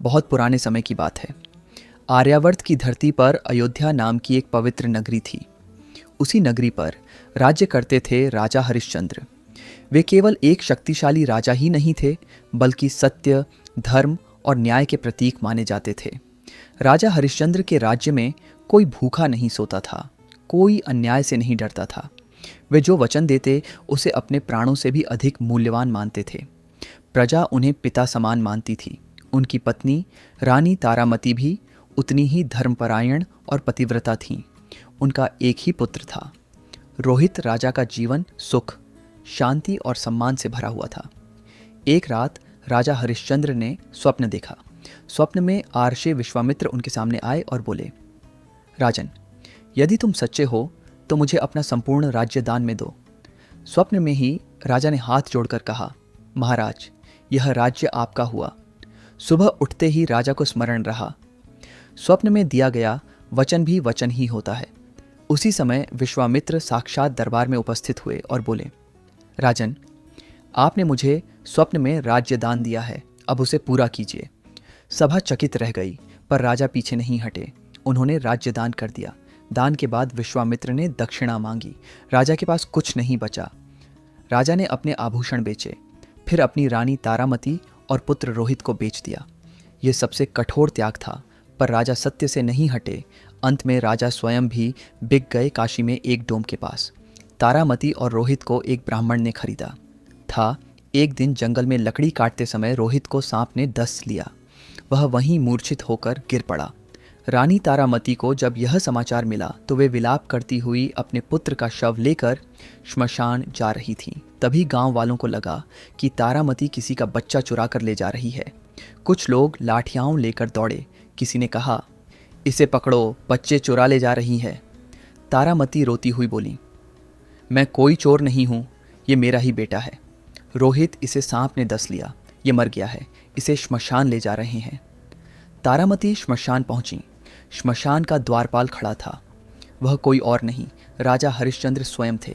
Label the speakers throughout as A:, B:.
A: बहुत पुराने समय की बात है। आर्यावर्त की धरती पर अयोध्या नाम की एक पवित्र नगरी थी। उसी नगरी पर राज्य करते थे राजा हरिश्चंद्र। वे केवल एक शक्तिशाली राजा ही नहीं थे, बल्कि सत्य, धर्म और न्याय के प्रतीक माने जाते थे। राजा हरिश्चंद्र के राज्य में कोई भूखा नहीं सोता था, कोई अन्याय से नहीं डरता था। वे जो वचन देते उसे अपने प्राणों से भी अधिक मूल्यवान मानते थे। प्रजा उन्हें पिता समान मानती थी। उनकी पत्नी रानी तारामती भी उतनी ही धर्मपरायण और पतिव्रता थीं। उनका एक ही पुत्र था। रोहित राजा का जीवन सुख, शांति और सम्मान से भरा हुआ था। एक रात राजा हरिश्चंद्र ने स्वप्न देखा। स्वप्न में आर्षे विश्वामित्र उनके सामने आए और बोले, राजन, यदि तुम सच्चे हो तो मुझे अपना संपूर्ण राज्य दान में दो। स्वप्न में ही राजा ने हाथ जोड़कर कहा, महाराज, यह राज्य आपका हुआ। सुबह उठते ही राजा को स्मरण रहा, स्वप्न में दिया गया वचन भी वचन ही होता है। उसी समय विश्वामित्र साक्षात दरबार में उपस्थित हुए और बोले, राजन, आपने मुझे स्वप्न में राज्य दान दिया है, अब उसे पूरा कीजिए। सभा चकित रह गई, पर राजा पीछे नहीं हटे। उन्होंने राज्य दान कर दिया। दान के बाद विश्वामित्र ने दक्षिणा मांगी। राजा के पास कुछ नहीं बचा। राजा ने अपने आभूषण बेचे, फिर अपनी रानी तारामती और पुत्र रोहित को बेच दिया। यह सबसे कठोर त्याग था, पर राजा सत्य से नहीं हटे। अंत में राजा स्वयं भी बिक गए काशी में एक डोम के पास। तारामती और रोहित को एक ब्राह्मण ने खरीदा था। एक दिन जंगल में लकड़ी काटते समय रोहित को सांप ने डस लिया। वह वहीं मूर्छित होकर गिर पड़ा। रानी तारामती को जब यह समाचार मिला तो वे विलाप करती हुई अपने पुत्र का शव लेकर श्मशान जा रही थीं। तभी गांव वालों को लगा कि तारामती किसी का बच्चा चुरा कर ले जा रही है। कुछ लोग लाठियां लेकर दौड़े। किसी ने कहा, इसे पकड़ो, बच्चे चुरा ले जा रही है। तारामती रोती हुई बोली, मैं कोई चोर नहीं हूँ, ये मेरा ही बेटा है। रोहित, इसे सांप ने डस लिया, ये मर गया है, इसे श्मशान ले जा रहे हैं। तारामती श्मशान पहुंची। श्मशान का द्वारपाल खड़ा था। वह कोई और नहीं, राजा हरिश्चंद्र स्वयं थे।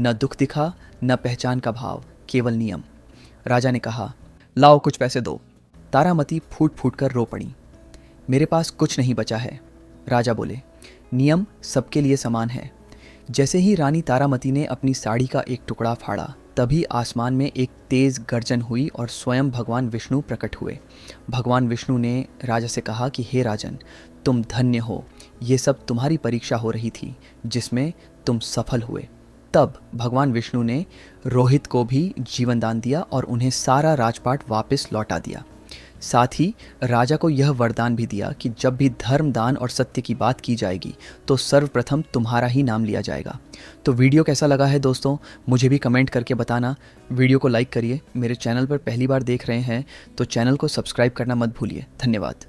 A: न दुख दिखा, न पहचान का भाव, केवल नियम। राजा ने कहा, लाओ कुछ पैसे दो। तारामती फूट फूट कर रो पड़ी। मेरे पास कुछ नहीं बचा है। राजा बोले, नियम सबके लिए समान है। जैसे ही रानी तारामती ने अपनी साड़ी का एक टुकड़ा फाड़ा, तभी आसमान में एक तेज गर्जन हुई और स्वयं भगवान विष्णु प्रकट हुए। भगवान विष्णु ने राजा से कहा कि हे राजन, तुम धन्य हो, ये सब तुम्हारी परीक्षा हो रही थी जिसमें तुम सफल हुए। तब भगवान विष्णु ने रोहित को भी जीवन दान दिया और उन्हें सारा राजपाट वापस लौटा दिया। साथ ही राजा को यह वरदान भी दिया कि जब भी धर्म, दान और सत्य की बात की जाएगी तो सर्वप्रथम तुम्हारा ही नाम लिया जाएगा। तो वीडियो कैसा लगा है दोस्तों, मुझे भी कमेंट करके बताना। वीडियो को लाइक करिए। मेरे चैनल पर पहली बार देख रहे हैं तो चैनल को सब्सक्राइब करना मत भूलिए। धन्यवाद।